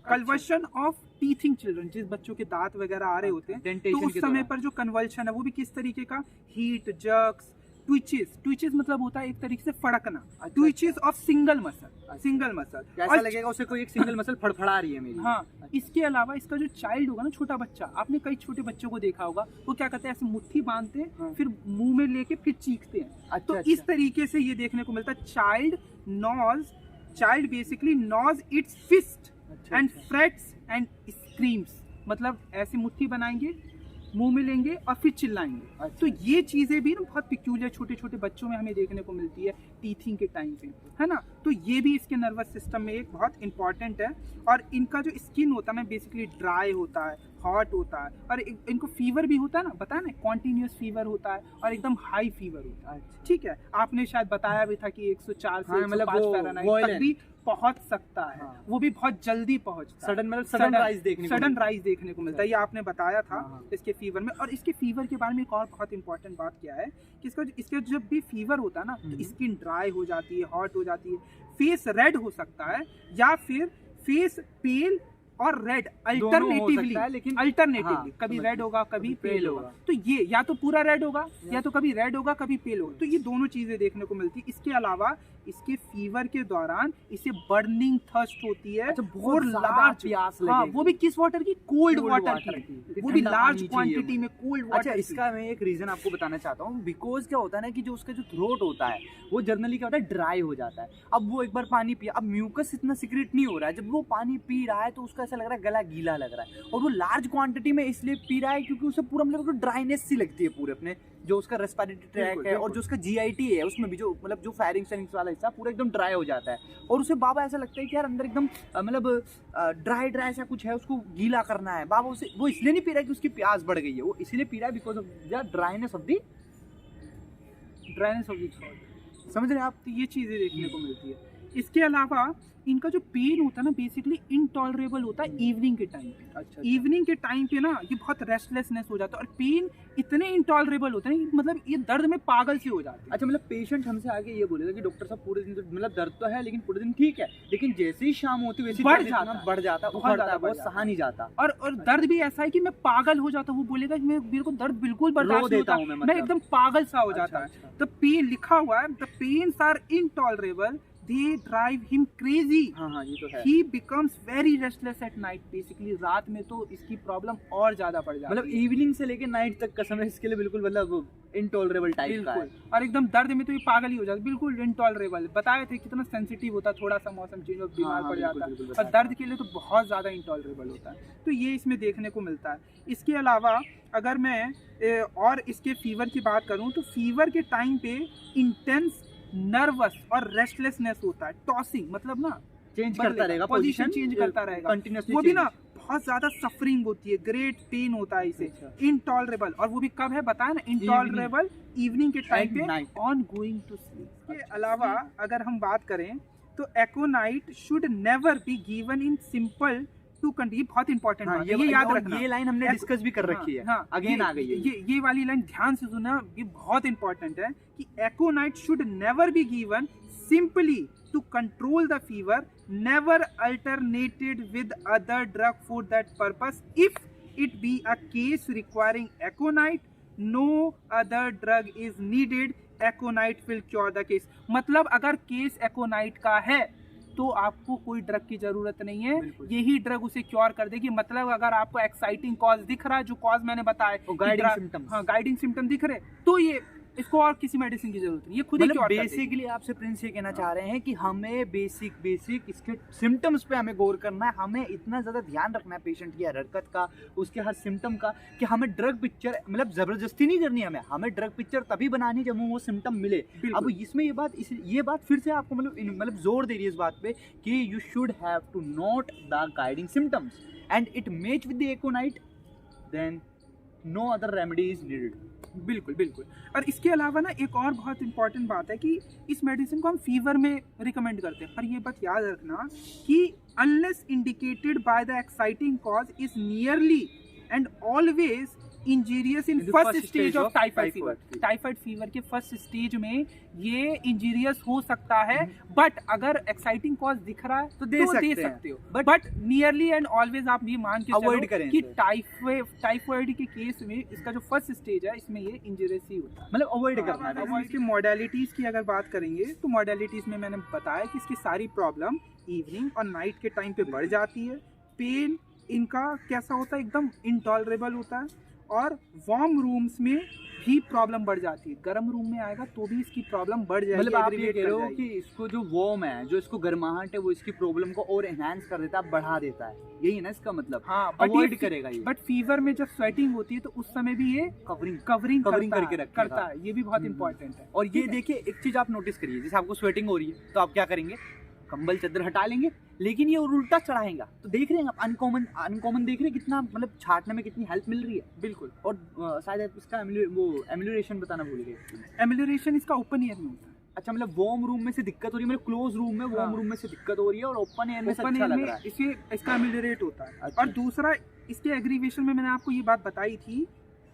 कन्वर्शन ऑफ टीथिंग चिल्ड्रन, जिस बच्चों के दांत वगैरह आ रहे होते हैं, तो उस समय पर जो कन्वल्शन है वो भी किस तरीके का, हीट, जर्क्स, ट्विचेस मतलब होता है एक तरीके से फड़कना, ट्विचेस ऑफ सिंगल मसल,
ऐसा लगेगा उसे कोई एक सिंगल मसल फड़फड़ा रही है मेरी।
हाँ, इसके अलावा इसका जो चाइल्ड होगा ना, छोटा बच्चा, आपने कई छोटे बच्चों को देखा होगा, वो क्या करते हैं, ऐसे मुट्ठी बांधते हैं, फिर मुंह में लेके फिर चीखते हैं। तो इस तरीके से ये देखने को मिलता है। Child basically gnaws its fist and frets and screams, मतलब ऐसे मुट्ठी बनाएंगे, मुंह में लेंगे और फिर चिल्लाएंगे। तो ये चीजें भी ना बहुत पिक्यूलियर छोटे छोटे बच्चों में हमें देखने को मिलती है टीथिंग के टाइम पे, है ना। तो ये भी इसके नर्वस सिस्टम में एक बहुत इंपॉर्टेंट है। और इनका जो स्किन होता है ना बेसिकली ड्राई होता है, हॉट होता है, और इनको फीवर भी होता है ना, बताया ना, कॉन्टिन्यूस फीवर होता है और एकदम हाई फीवर होता है। ठीक है, आपने शायद बताया भी था कि 104 से 105 फ़ारेनहाइट तक भी पहुंच सकता है। वो भी बहुत जल्दी पहुंचता है,
सडन
राइज देखने को मिलता है। ये आपने बताया था इसके फीवर में। और इसके फीवर के बारे में एक और बहुत इंपॉर्टेंट बात क्या है कि इसके जब भी फीवर होता है ना तो स्किन ड्राई हो जाती है, हॉट हो जाती है, फेस रेड हो सकता है, या फिर फेस पेल और रेड अल्टरनेटिवली, कभी रेड होगा कभी पेल होगा। तो ये या तो पूरा रेड होगा या तो कभी रेड होगा कभी पेल होगा। तो ये दोनों चीजें देखने को मिलती है। इसके अलावा इसके फीवर के दौरान इसे बर्निंग थर्स्ट होती है,
बहुत लार्ज प्यास लगेगी।
हाँ, वो भी किस वाटर की, कोल्ड वाटर की, वो भी लार्ज क्वांटिटी में कोल्ड वाटर।
अच्छा, इसका मैं एक रीजन आपको बताना चाहता हूँ। बिकॉज क्या होता है ना कि जो उसका जो थ्रोट होता है वो जनरली क्या होता है, ड्राई हो जाता है। अब वो एक बार पानी पिया, अब म्यूकस इतना सीक्रेट नहीं हो रहा है, जब वो पानी पी रहा है तो उसका ऐसा लग रहा है गला गीला लग रहा है। और वो लार्ज क्वांटिटी में इसलिए पी रहा है क्योंकि उसे पूरा मतलब ड्राइनेस सी लगती है पूरे अपने जो उसका रेस्पिरेटरी ट्रैक है और जो उसका जीआईटी है उसमें भी जो मतलब जो फेरिंग्स वाला हिस्सा पूरा एकदम ड्राई हो जाता है। और उसे बाबा ऐसा लगता है कि यार अंदर एकदम मतलब ड्राई सा कुछ है, उसको गीला करना है। बाबा उसे वो इसलिए नहीं पी रहा है कि उसकी प्यास बढ़ गई है, वो इसलिए पी रहा है because of the dryness of the throat. समझ रहे हैं आप?
तो ये चीजें देखने को मिलती है। इसके अलावा इनका जो पेन होता है ना बेसिकली इनटॉलरेबल होता है इवनिंग के टाइम पे।
अच्छा
इवनिंग के टाइम पे ना ये बहुत रेस्टलेसनेस हो जाता है और पेन इतने इंटॉलरेबल होते हैं कि मतलब ये दर्द में पागल से हो जाते हैं।
अच्छा, मतलब पेशेंट हमसे आगे ये बोलेगा कि डॉक्टर साहब पूरे दिन तो मतलब दर्द तो है लेकिन पूरे दिन ठीक है, लेकिन जैसे ही शाम होती वैसे
बढ़ जाता है,
बढ़ जाता,
बहुत
उखड़ता
ज्यादा
है,
बढ़
बहुत
जाता
सहा नहीं जाता।
और दर्द भी ऐसा है कि मैं पागल हो जाता हूँ। वो बोलेगा कि मेरे को दर्द बिल्कुल बर्दाश्त नहीं
देता
होता,
हूँ मैं,
मैं
मतलब।
एकदम पागल सा हो जाता है।
अच्छा।
द पेन लिखा हुआ है, the pains are intolerable, they drive him crazy,
हाँ ये तो है।
He becomes very restless at night. Basically रात में तो इसकी प्रॉब्लम और ज्यादा बढ़ जाती
मतलब
है।
इवनिंग से लेके नाइट तक का समय इसके लिए बिल्कुल मतलब इनटॉलरेबल टाइप का है।
बिल्कुल, और एकदम दर्द में तो ये पागल ही हो जाता है, बिल्कुल इनटॉलरेबल। बताए थे कितना सेंसिटिव होता है, थोड़ा सा मौसम चेंज और बीमार
हाँ,
पड़
बिल्कुल,
जाता
बिल्कुल
है। और
बताया
दर्द के लिए तो बहुत ज़्यादा इनटॉलरेबल होता है, तो ये इसमें देखने को मिलता है। इसके अलावा अगर मैं और इसके फीवर की बात करूँ तो फीवर के टाइम पे इंटेंस नर्वस और रेस्टलेसनेस होता है, टॉसिंग मतलब ना
चेंज करता रहेगा,
पोजीशन चेंज करता रहेगा
कंटिन्यूअसली।
वो भी ना बहुत ज्यादा सफरिंग होती है, ग्रेट पेन होता है इसे।
अच्छा।
इनटॉलरेबल, और वो भी कब है बताया ना, इनटॉलरेबल इवनिंग के टाइम
At
पे
night।
On going to sleep. इसके अलावा अगर हम बात करें तो aconite should never be given in simple to country. ये बहुत इंपॉर्टेंट बात है, ये याद रखना।
ये लाइन हमने डिस्कस भी कर रखी है, अगेन आ गई है
ये वाली लाइन ध्यान से सुना, ये बहुत इंपॉर्टेंट है कि aconite should never be given simply to control the fever, never alternated with other drug for that purpose. If it be a case requiring aconite, no other drug is needed. Aconite will cure the case. मतलब अगर case एकोनाइट का है तो आपको कोई drug की जरूरत नहीं है, यही ड्रग उसे क्योर कर देगी। मतलब अगर आपको एक्साइटिंग कॉज दिख रहा है, जो कॉज मैंने बताया,
गाइडिंग सिम्टम्स,
हाँ गाइडिंग सिम्टम दिख रहे, तो ये इसको और किसी मेडिसिन की जरूरत नहीं, ये खुद ही क्योर कर देगी।
बेसिकली आपसे प्रिंस ये कहना चाह रहे हैं कि हमें बेसिक इसके सिम्टम्स पे हमें गौर करना है, हमें इतना ज्यादा ध्यान रखना है पेशेंट की हरकत का, उसके हर सिम्टम का, कि हमें ड्रग पिक्चर मतलब जबरदस्ती नहीं करनी, हमें ड्रग पिक्चर तभी बनानी जब वो सिम्टम मिले। अब इसमें ये बात फिर से आपको मतलब जोर दे रही है इस बात पे कि you should have to note the guiding symptoms and it match with the aconite, then no other remedy is needed.
बिल्कुल बिल्कुल। और इसके अलावा ना एक और बहुत इंपॉर्टेंट बात है कि इस मेडिसिन को हम फीवर में रिकमेंड करते हैं, पर ये बात याद रखना कि unless indicated by the exciting cause is nearly and always injurious in first stage of typhoid fever. Typhoid fever के फर्स्ट स्टेज में ये इंजीरियस हो सकता है, बट अगर एक्साइटिंग कॉज दिख रहा है तो दे सकते हो, बट नियरली एंड ऑलवेज आप ये मान के
अवॉइड करें
कि टाइफाइड के केस में इसका जो फर्स्ट स्टेज है इसमें ये इंजीरियस ही होता है,
मतलब अवॉइड करना है।
अब इसकी मॉडलिटीज की अगर बात करेंगे तो मॉडलिटीज में मैंने बताया कि इसकी सारी प्रॉब्लम इवनिंग और नाइट के टाइम पे बढ़ जाती है। पेन इनका कैसा होता है, एकदम इनटॉलरेबल होता है, और वार्म रूम्स में भी प्रॉब्लम बढ़ जाती है। गर्म रूम में आएगा तो भी इसकी प्रॉब्लम बढ़ जाएगी।
मतलब आप ये कह रहे हो कि इसको जो वार्म है, जो इसको गर्माहट है, वो इसकी प्रॉब्लम को और एनहांस कर देता है, बढ़ा देता है, यही है ना इसका मतलब।
हाँ,
अवॉइड करेगा ये।
बट फीवर में जब स्वेटिंग होती है तो उस समय भी ये कवरिंग करके करता है, ये भी बहुत इंपॉर्टेंट है।
और ये देखिए एक चीज आप नोटिस करिए, जैसे आपको स्वेटिंग हो रही है तो आप क्या करेंगे, कंबल चादर हटा लेंगे, लेकिन ये उल्टा चढ़ाएगा तो देख रहे हैं आप, अनकॉमन देख रहे हैं कितना मतलब छाटने में कितनी हेल्प मिल रही है।
बिल्कुल।
और शायद इसका वो एम्यूलेशन बताना भूल गए।
एम्यूलेशन इसका ओपन एयर में होता है।
अच्छा, मतलब वार्म रूम में से दिक्कत हो रही है, मतलब क्लोज रूम में वार्म रूम में से दिक्कत हो रही है, और ओपन एयर में से अच्छा लग रहा है,
इसे इसका एम्यूलरेट होता है।
अच्छा।
और दूसरा इसके एग्रीवेशन में मैंने आपको ये बात बताई थी,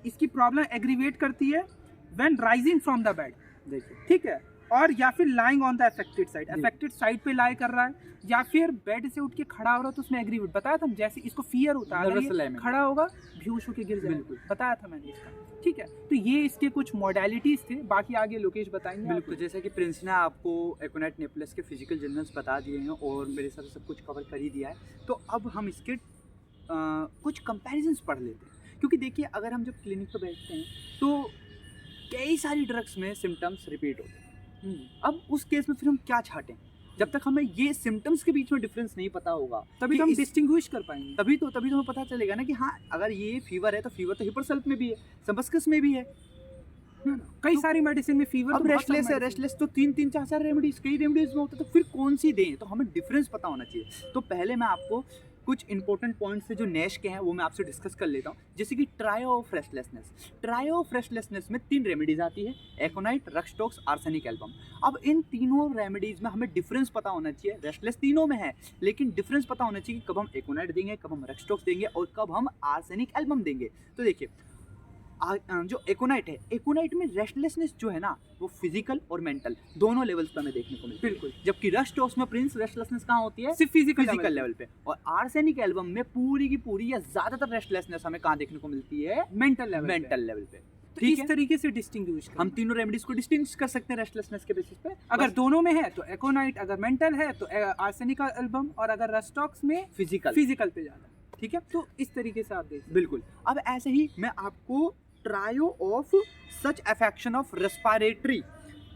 इसकी प्रॉब्लम एग्रीवेट करती है when rising from the bed,
देखिए
ठीक है, और या फिर lying on the affected side पे लाई कर रहा है, या फिर बेड से उठ के खड़ा हो रहा है तो उसमें एग्रीवेट बताया था, जैसे इसको फियर होता है, अगर ये खड़ा होगा बेहोश होकर गिर जाएगा, बताया था मैंने इसका, ठीक है। तो ये इसके कुछ मॉडलिटीज थे, बाकी आगे लोकेश बताएंगे।
बिल्कुल, जैसा कि प्रिंस ने आपको एकोनाइट नेप्लस के फिजिकल जर्नल्स बता दिए हैं और मेरे हिसाब से सब कुछ कवर कर ही दिया है, तो अब हम इसके कुछ कंपैरिजन्स पढ़ लेते हैं। क्योंकि देखिए अगर हम जब क्लिनिक पर बैठते हैं तो कई सारी ड्रग्स में सिम्टम्स रिपीट होते हैं। अब उस केस में फिर हम क्या छाटें, जब तक हमें ये सिम्टम्स के बीच में डिफरेंस नहीं पता होगा
तभी तो हम डिस्टिंग्विश कर पाएंगे,
तभी तो हमें पता चलेगा ना कि हाँ अगर ये फीवर है तो फीवर तो हिपरसल्फ में भी है, सबस्कस में भी है,
कई सारी मेडिसिन में फीवर।
अब रेस्टलेस तो 3-3 4-4 रेमेडीज कई रेमेडीज में होता है, तो फिर कौन सी दें, तो हमें डिफरेंस पता होना चाहिए। तो पहले मैं आपको कुछ इंपॉर्टेंट पॉइंट्स है जो नैश के हैं वो मैं आपसे डिस्कस कर लेता हूँ। जैसे कि trio of restlessness, trio of restlessness में 3 रेमेडीज आती है, एकोनाइट, रक्सटॉक्स, आर्सेनिक एल्बम। अब इन तीनों रेमेडीज में हमें डिफरेंस पता होना चाहिए। रेस्टलेस तीनों में है लेकिन डिफरेंस पता होना चाहिए कि कब हम एकोनाइट देंगे, कब हम रक्सटॉक्स देंगे और कब हम आर्सेनिक एल्बम देंगे। तो देखिए जो एकोनाइट है, एकोनाइट में रेस्टलेसनेस जो है ना वो फिजिकल और मेंटल दोनों लेवल्स पे हमें देखने को मिलती है।
बिल्कुल।
जबकि रक्सटॉक्स में प्रिंस रेस्टलेसनेस कहाँ होती है?
सिर्फ
फिजिकल लेवल पे। और आर्सेनिक एल्बम में पूरी की पूरी या ज्यादातर रेस्टलेसनेस हमें कहाँ देखने को मिलती है?
मेंटल लेवल
मेंटल लेवल पे।
तो
ठीक
इस
है,
तरीके से डिस्टिंग्विश
हम तीनों रेमेडीज को डिस्टिंग्विश कर सकते हैं रेस्टलेसनेस के बेसिस पे।
अगर दोनों में है तो एकोनाइट, अगर मेंटल है तो आर्सेनिक एल्बम, और अगर रस्टॉक्स में फिजिकल पे ज्यादा। ठीक है, तो इस तरीके से आप देख।
बिल्कुल। अब ऐसे ही मैं आपको trio of such affection of respiratory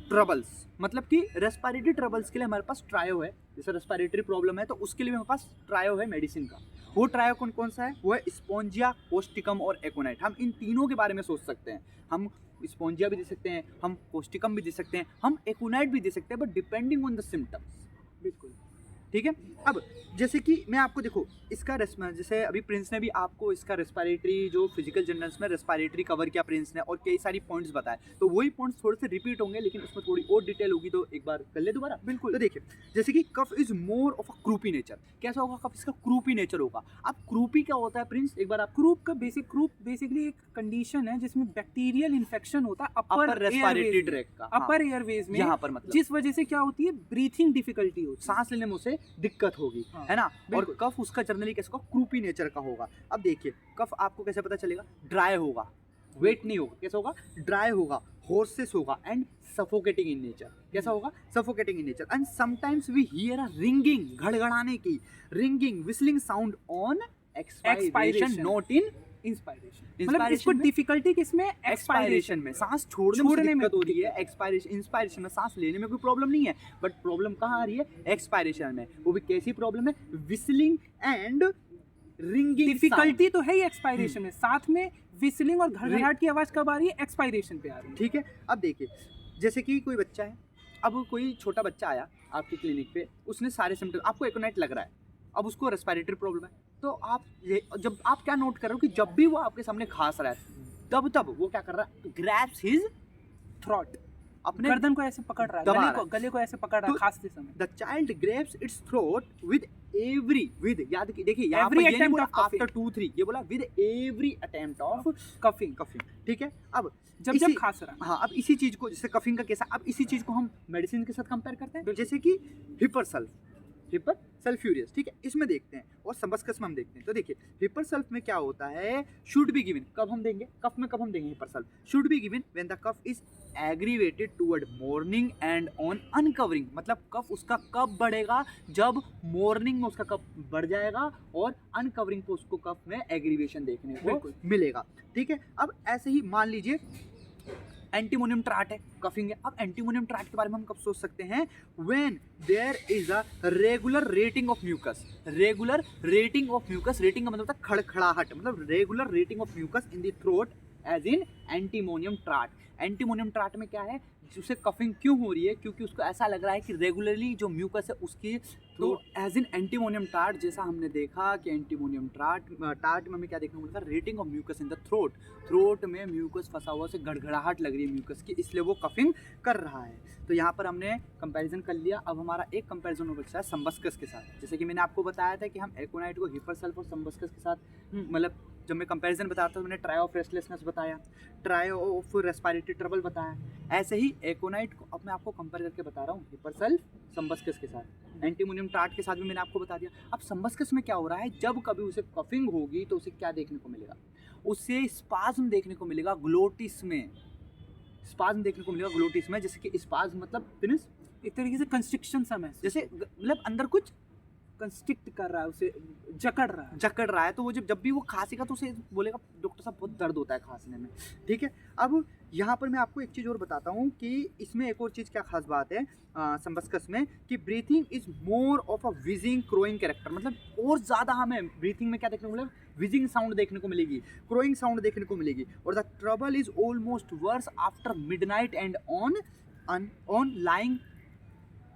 troubles, मतलब कि रेस्पिरेटरी ट्रबल्स के लिए हमारे पास ट्रायो है। जैसे रेस्पिरेटरी प्रॉब्लम है तो उसके लिए हमारे पास ट्रायो है मेडिसिन का। वो ट्रायो कौन कौन सा है? वो है स्पोंजिया, कोस्टिकम और एकोनाइट। हम इन तीनों के बारे में सोच सकते हैं। हम स्पोंजिया भी दे सकते हैं, हम कोस्टिकम भी दे सकते हैं, हम एकोनाइट भी दे सकते हैं, but depending on the symptoms.
बिल्कुल।
ठीक है। अब जैसे कि मैं आपको देखो इसका जैसे अभी प्रिंस ने भी आपको इसका रेस्पिरेटरी जो फिजिकल जर्नल्स में रेस्पिरेटरी कवर किया प्रिंस ने, और कई सारी पॉइंट्स बताए, तो वही पॉइंट्स थोड़े से रिपीट होंगे लेकिन उसमें थोड़ी और डिटेल होगी, तो एक बार कर ले दोबारा।
बिल्कुल।
तो देखिए जैसे कि कफ is more of a क्रूपी nature. कैसा होगा कफ? इसका क्रूपी नेचर होगा। अब क्रूपी क्या होता है प्रिंस, एक बार आप?
क्रूप बेसिकली एक कंडीशन है जिसमें बैक्टीरियल इन्फेक्शन होता है
अपर रेस्पिरेटरी ट्रैक का,
अपर एयरवेज में,
यहाँ पर मतलब
जिस वजह से क्या होती है, ब्रीथिंग डिफिकल्टी होती है,
सांस लेने में उसे दिक्कत होगी, है ना। और कफ उसका जनरली कैसा होगा? क्रूपी नेचर का होगा। अब देखिए कफ आपको कैसे पता चलेगा? ड्राई होगा, वेट नहीं होगा, कैसा होगा? ड्राई होगा, होर्सेस होगा एंड सफोकेटिंग इन नेचर। कैसा होगा? Suffocating in nature. And sometimes we hear a ringing, घड़घड़ाने की, ringing whistling sound on expiration, not in inspiration.
मतलब इसको डिफिकल्टी किसमें?
एक्सपायरेशन में, सांस छोड़ने में दिक्कत हो रही है। एक्सपायरेशन, इंस्पायरेशन में सांस लेने में कोई प्रॉब्लम नहीं है, बट प्रॉब्लम कहाँ आ रही है? एक्सपायरेशन में। वो भी कैसी प्रॉब्लम है? Whistling and ringing.
डिफिकल्टी तो है ही एक्सपायरेशन में, साथ में विस्लिंग और घड़घड़ाहट की आवाज कब आ रही है? एक्सपायरेशन पे आ रही है।
ठीक है। अब देखिए जैसे कि कोई बच्चा है, अब कोई छोटा बच्चा आया आपकी क्लिनिक पे, उसने सारे सिम्टम, आपको एकोनाइट लग रहा है, अब उसको रेस्पिरेटरी प्रॉब्लम है, तो आप जब आप क्या नोट कर रहे हो कि जब भी वो आपके सामने खांस रहा है तब वो क्या कर रहा है? ग्रैब्स हिज
थ्रॉट,
अपने
गर्दन को ऐसे पकड़ रहा है, गले को ऐसे पकड़ रहा है खांसते समय।
The child grabs it's throat with याद देखिए यहाँ पर ये नहीं बोला आफ्टर 2-3, ये बोला with every attempt of coughing. ठीक है। अब
जब खांस रहा है,
हाँ, अब इसी चीज को, जैसे कफिंग का केस है, अब इसी चीज को हम मेडिसिन के साथ कंपेयर करते हैं। जैसे कि हिपर सल्फ्यूरियस, ठीक है, इसमें देखते हैं, और सबस्कस में हम देखते हैं। तो देखिए हिपर सल्फ में क्या होता है? शुड बी गिवन, कब हम देंगे? कफ में कब हम देंगे hepar sulph? Should be given when the cough is aggravated toward morning and on uncovering. मतलब कफ उसका कब बढ़ेगा? जब मॉर्निंग में उसका कफ बढ़ जाएगा और अनकवरिंग पे उसको कफ में एग्रीवेशन देखने को मिलेगा। ठीक है। अब ऐसे ही मान लीजिए एंटीमोनियम ट्राट है, कफिंग है। अब एंटीमोनियम ट्राट के बारे में हम कब सोच सकते हैं? When there is a regular rattling of mucus. Regular rattling of mucus, rattling का मतलब होता है खड़खड़ाहट, मतलब regular rattling of mucus in the throat as in antimonium tart. Antimonium tart में क्या है? उसे कफिंग क्यों हो रही है? क्योंकि उसको ऐसा लग रहा है कि रेगुलरली जो म्यूकस है उसकी, तो एज इन एंटीमोनियम ट्राट, जैसा हमने देखा कि एंटीमोनियम ट्राट में हमें क्या देखने को मिलता है? Rattling of mucus in the throat में म्यूकस फंसा हुआ, से गड़गड़ाहट लग रही है म्यूकस की, इसलिए वो कफिंग कर रहा है। तो यहाँ पर हमने कंपैरिजन कर लिया। अब हमारा एक कंपैरिजन हो बचा है संबस्कस के साथ। जैसे कि मैंने आपको बताया था कि हम एकोनाइट को हिपर सल्फ और संबस्कस के साथ, मतलब जब मैं कंपैरिजन बताता था, मैंने ट्रायो ऑफ रेस्टलेसनेस बताया, ट्रायो ऑफ रेस्पिरेटरी ट्रबल बताया। ऐसे ही एकोनाइट को अब मैं आपको कंपेयर करके बता रहा हूँ हिपर सल्फ संबस्कस के साथ, एंटीमोनियम ट्राट के साथ भी मैंने आपको बता दिया। अब संबस्कस में क्या हो रहा है? जब कभी उसे कफिंग होगी तो उसे क्या देखने को मिलेगा? उसे स्पाज्म देखने को मिलेगा ग्लोटिस में, स्पाज्म देखने को मिलेगा ग्लोटिस में। जैसे कि स्पाज्म मतलब
एक तरीके से कंस्ट्रिक्शन सा महसूस,
जैसे मतलब अंदर कुछ
कंस्ट्रिक्ट कर रहा है, उसे जकड़ रहा है।
तो वो जब भी वो खांसेगा तो उसे बोलेगा डॉक्टर साहब बहुत दर्द होता है खांसने में। ठीक है। अब यहाँ पर मैं आपको एक चीज़ और बताता हूँ कि इसमें एक और चीज़ क्या खास बात है संबस्कस में, कि breathing is more of a wheezing crowing character. मतलब और ज़्यादा हमें ब्रीथिंग में क्या देखने को मिलेगा? विजिंग साउंड देखने को मिलेगी, क्रोइंग साउंड देखने को मिलेगी। और the trouble is almost worse after midnight and on lying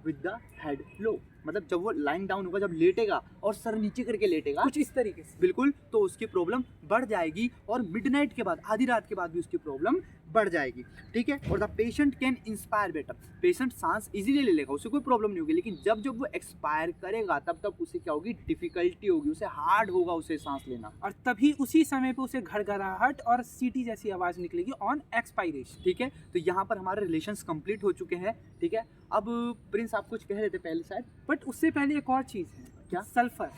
with the head low, मतलब जब वो लाइन डाउन होगा, जब लेटेगा और सर नीचे करके लेटेगा
कुछ इस तरीके से।
बिल्कुल, तो उसकी प्रॉब्लम बढ़ जाएगी और मिडनाइट के बाद, आधी रात के बाद भी उसकी प्रॉब्लम बढ़ जाएगी, ठीक है। और the patient can inspire better, patient सांस इजीली ले लेगा, उसे कोई प्रॉब्लम नहीं होगी, लेकिन जब जब वो एक्सपायर करेगा तब तक उसे क्या होगी, डिफिकल्टी होगी, उसे हार्ड होगा उसे सांस लेना।
और तभी उसी समय पे उसे घड़घड़ाहट और सीटी जैसी आवाज निकलेगी ऑन एक्सपायरेशन।
ठीक है, तो यहाँ पर हमारे रिलेशंस कंप्लीट हो चुके हैं, ठीक है। अब प्रिंस आप कुछ कह रहे थे पहले शायद,
बट उससे पहले एक और चीज है,
क्या?
सल्फर।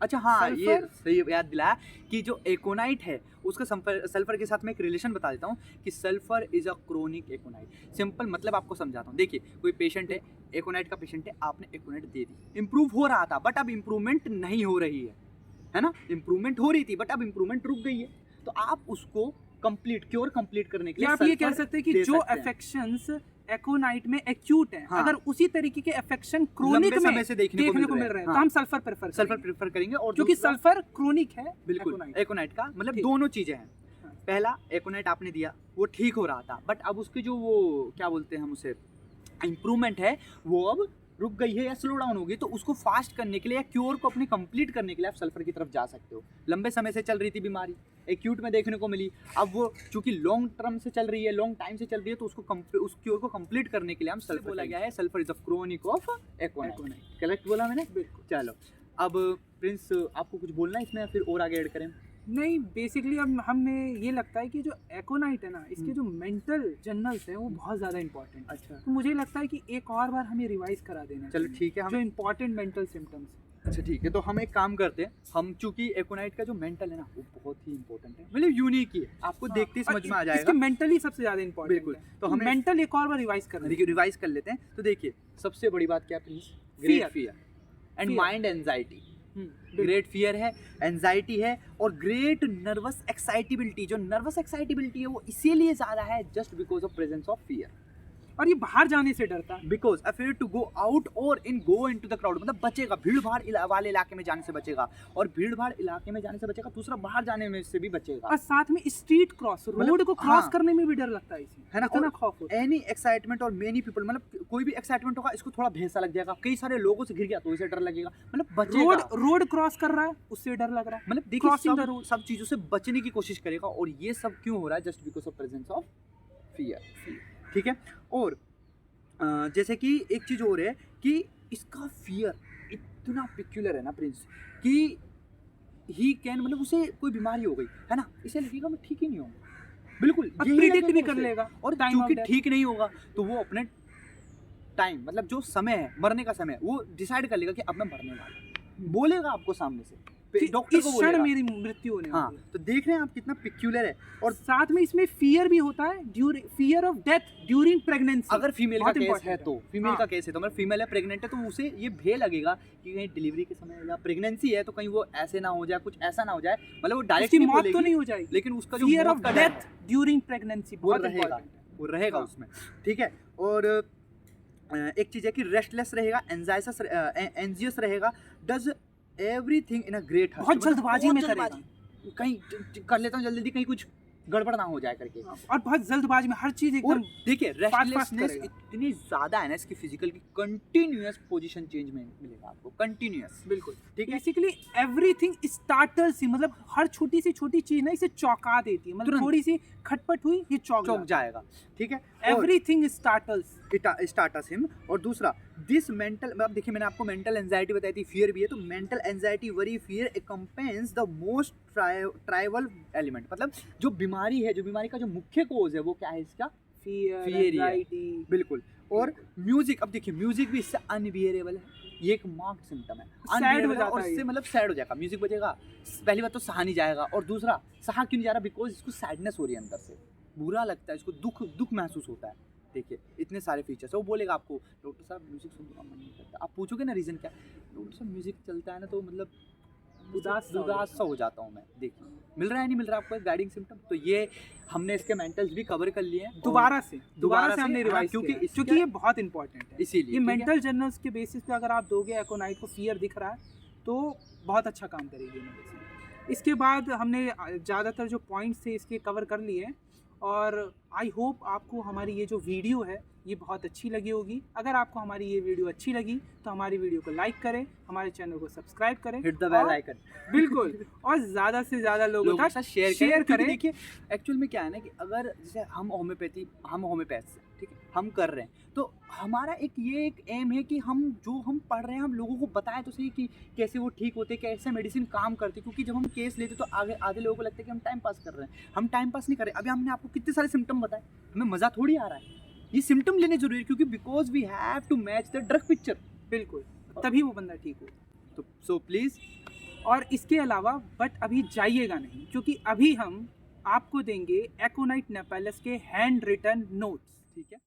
अच्छा हाँ, ये
सल्फर?
सही याद दिलाया कि जो एकोनाइट है उसका सल्फर के साथ मैं एक रिलेशन बता देता हूँ कि sulphur is a chronic aconite. Simple मतलब आपको समझाता हूँ। देखिए कोई पेशेंट है, एकोनाइट का पेशेंट है, आपने एकोनाइट दे दी, इम्प्रूव हो रहा था बट अब इम्प्रूवमेंट नहीं हो रही है ना, इम्प्रूवमेंट हो रही थी बट अब इम्प्रूवमेंट रुक गई है, तो आप उसको क्योर कंप्लीट करने के लिए
आप ये कह
सल्फर
सकते हैं कि
दे
जो
सकते हैं।
अफेक्शंस एकोनाइट में एक्यूट है,
हाँ।
अगर उसी तरीके के अफेक्शन क्रोनिक
लंबे
में
समय से देखने को मिल रहे हैं,
तो
हाँ।
हम सल्फर प्रेफर
सल्फर प्रेफर करेंगे, और
क्योंकि
दूसरा-
सल्फर क्रोनिक है।
बिल्कुल
एकोनाइट।
एकोनाइट का मतलब
ठीक।
दोनों चीजें हैं।
हाँ।
पहला एकोनाइट आपने दिया, वो ठीक हो रहा था, बट अब उसके जो वो क्या बोलते हैं हम उसे, इम्प्रूवमेंट है, वो अब रुक गई है या स्लो डाउन हो गई, तो उसको फास्ट करने के लिए या क्योर को अपनी कंप्लीट करने के लिए आप सल्फर की तरफ जा सकते हो। लंबे समय से चल रही थी बीमारी, एक्यूट में देखने को मिली, अब वो चूंकि लॉन्ग टर्म से चल रही है, लॉन्ग टाइम से चल रही है, तो उसको उस क्योर को कंप्लीट करने के लिए हम सल्फर बोला गया है, sulphur is a chronic of aconite. Correct बोला मैंने?
बिल्कुल।
चलो अब प्रिंस आपको कुछ बोलना है इसमें या फिर और आगे ऐड करें?
नहीं, बेसिकली अब हमें ये लगता है कि जो एकोनाइट है ना, इसके जो मेंटल जर्नल्स हैं वो बहुत ज़्यादा इंपॉर्टेंट है।
अच्छा
तो मुझे लगता है कि एक और बार हमें रिवाइज करा देना
चलो
चाहिए,
ठीक है,
जो
हम
इंपॉर्टेंट मेंटल सिम्टम्स।
अच्छा ठीक है, तो हम एक काम करते हैं, हम चूंकि एकोनाइट का जो मेंटल है ना वो बहुत ही इंपॉर्टेंट है, मतलब यूनिक ही है, आपको देखते ही समझ में आ जाएगा।
इसके मेंटली सबसे ज़्यादा इंपॉर्टेंट
बिल्कुल,
है,
तो
तो
हमें-
मेंटल एक और बार रिवाइज करना
देखिए रिवाइज कर लेते हैं। तो देखिए सबसे बड़ी बात क्या है please?
Fear.
Fear and
Fear.
Mind anxiety.
बिल्कुल।
ग्रेट फियर है, एंजाइटी है, और ग्रेट नर्वस एक्साइटेबिलिटी। जो नर्वस एक्साइटेबिलिटी है वो इसीलिए ज्यादा है just because of presence of fear,
और ये बाहर जाने से डरता है।
Because afraid to go out और गो इनटू द क्राउड, मतलब बचेगा, भीड़ भाड़ वाले इलाके में जाने से बचेगा, और भीड़ भाड़ इलाके में जाने से बचेगा, दूसरा बाहर जाने में से भी बचेगा,
और साथ में स्ट्रीट क्रॉस, रोड
मतलब-
को क्रॉस
हाँ।
करने में भी डर लगता है इसमें,
है ना।
इतना
और
खौफ होता है।
एनी एक्साइटमेंट और मेनी पीपल, मतलब कोई भी एक्साइटमेंट होगा इसको थोड़ा भैंसा लग जाएगा, कई सारे लोगों से घिर गया तो इसे डर लगेगा, मतलब बचेगा।
रोड क्रॉस कर रहा है उससे डर लग रहा है।
मतलब देखिए
Crossing the
सब,
road.
सब चीज़ों से बचने की कोशिश करेगा, और ये सब क्यों हो रहा है? Just because of presence of fear, ठीक है। और जैसे कि एक चीज़ और है कि इसका फियर इतना पिक्यूलर है ना प्रिंस, कि ही कैन, मतलब उसे कोई बीमारी हो गई है ना, इसे लगेगा मैं ठीक ही नहीं हूँ, बिल्कुल
और
यही
प्रिडिक्ट
लगेगा
भी कर
उसे।
लेगा,
और
time of
क्योंकि
death.
ठीक नहीं होगा तो वो अपने टाइम, मतलब जो समय है, मरने का समय है, वो डिसाइड कर लेगा कि अब मैं मरने वाला हूं। बोलेगा आपको सामने से,
कि
डॉक्टर
इस
को
क्षण
बोलेगा।
मेरी मृत्यु होने
हाँ,
वाली है।
तो देख रहे हैं आप कितना पिक्यूलर है।
और साथ में इसमें फियर भी होता है, fear of death during pregnancy.
अगर फीमेल का
बहुत
केस
important
है
है।
तो फीमेल
हाँ।
का केस है तो मतलब फीमेल है, प्रेग्नेंट है, तो उसे ये भय लगेगा कि कहीं डिलीवरी के समय या प्रेगनेंसी है तो कहीं वो ऐसे ना हो जाए, कुछ ऐसा ना हो जाए, मतलब वो डायरेक्ट
उसकी
नहीं
मौत तो
बोलेगी,
नहीं हो जाएगी,
लेकिन उसका जो
फियर
मौत
ऑफ
का डर
डेथ
है,
ड्यूरिंग प्रेगनेंसी
वो
बहुत
रहेगा,
important है।
वो रहेगा
हाँ।
उसमें, ठीक है। और एक चीज़ है कि रेस्टलेस रहेगा, एंजियस रहेगा, does everything in a great hurry,
बहुत जल्दबाजी में करेगा,
कहीं कर लेता हूँ जल्दी, कहीं कुछ गड़बड़ ना हो जाए करके।
और बहुत जल्दबाजी में हर चीज
और
एकदम
देखिए रेस्टलेसनेस
करेगा।
इतनी ज्यादा है ना इसकी फिजिकल की, कंटिन्यूअस पोजीशन चेंज में मिलेगा आपको, कंटिन्यूअस,
बिल्कुल
ठीक है।
बेसिकली एवरीथिंग स्टार्टल्स ही, मतलब हर छोटी से छोटी चीज ना इसे चौंका देती है, मतलब
तुरंत।
थोड़ी सी खटपट हुई ये
चौंक
चौंक
जाएगा, ठीक है।
Everything startles.
Starts him. और दूसरा दिस मेंटल, अब देखिए मैंने आपको मेंटल एंजाइटी बताई थी, फियर भी है, तो mental anxiety worry fear accompanies the most trivial element, मतलब जो बीमारी है, जो बीमारी का जो मुख्य कोज है वो क्या है इसका?
फियर,
Fear ही है।
एंजाइटी।
बिल्कुल। और म्यूजिक, अब देखिए म्यूजिक भी इससे अनबियरेबल है, ये एक मार्क्ड सिम्टम है,
Sad हो
Unbearable,
जाता
और
है
इससे
ये।
मतलब सैड हो जाएगा, म्यूजिक बजेगा, पहली बात तो सहा नहीं जाएगा, और दूसरा सहा क्यों नहीं जा रहा? बिकॉज इसको सैडनेस हो रही है अंदर से, बुरा लगता है इसको, दुख महसूस होता है। देखिए इतने सारे फीचर्स है, वो बोलेगा आपको डॉक्टर साहब म्यूजिक सुनने का मन नहीं करता, आप पूछोगे ना रीज़न क्या, डॉक्टर साहब म्यूजिक चलता है ना तो मतलब उदास सा हो जाता हूँ मैं। देखिए मिल रहा है नहीं मिल रहा आपको एक गाइडिंग सिम्टम, तो ये हमने इसके मेंटल्स भी कवर कर लिए हैं,
दोबारा से
दोबारा से,
हमने
हाँ,
रिवाइज
क्योंकि
क्योंकि
इसका-
ये बहुत इंपॉर्टेंट है,
इसीलिए
ये
ठीक है?
मेंटल जर्नल्स के बेसिस पे अगर आप दोगे एकोनाइट को फियर दिख रहा है तो बहुत अच्छा काम करेगी मेडिसिन। इसके बाद हमने ज़्यादातर जो पॉइंट्स थे इसके कवर कर लिए हैं, और आई होप आपको हमारी ये जो वीडियो है ये बहुत अच्छी लगी होगी। अगर आपको हमारी ये वीडियो अच्छी लगी तो हमारी वीडियो को लाइक करें, हमारे चैनल को सब्सक्राइब करें,
हिट द बेल आइकन।
बिल्कुल, और ज़्यादा से ज़्यादा लोगों
के
तक
साथ शेयर
शेयर
करें।
करें।
देखिए एक्चुअल में क्या है ना कि अगर जैसे हम होम्योपैथ ठीक है हम कर रहे हैं, तो हमारा एक एम है कि हम जो हम पढ़ रहे हैं हम लोगों को बताएं तो सही कि कैसे वो ठीक होते, कैसे मेडिसिन काम करती। क्योंकि जब हम केस लेते तो आगे आधे लोगों को लगता है कि हम टाइम पास कर रहे हैं, हम टाइम पास नहीं कर रहे। अभी हमने आपको कितने सारे सिम्टम बताए, हमें मज़ा थोड़ी आ रहा है। ये सिम्टम लेने जरूरी है क्योंकि because we have to match the drug picture.
बिल्कुल, तभी वो बंदा ठीक हो।
तो सो प्लीज़,
और इसके अलावा बट अभी जाइएगा नहीं, क्योंकि अभी हम आपको देंगे एकोनाइट नेपेलस के हैंड रिटन नोट्स।
ठीक है।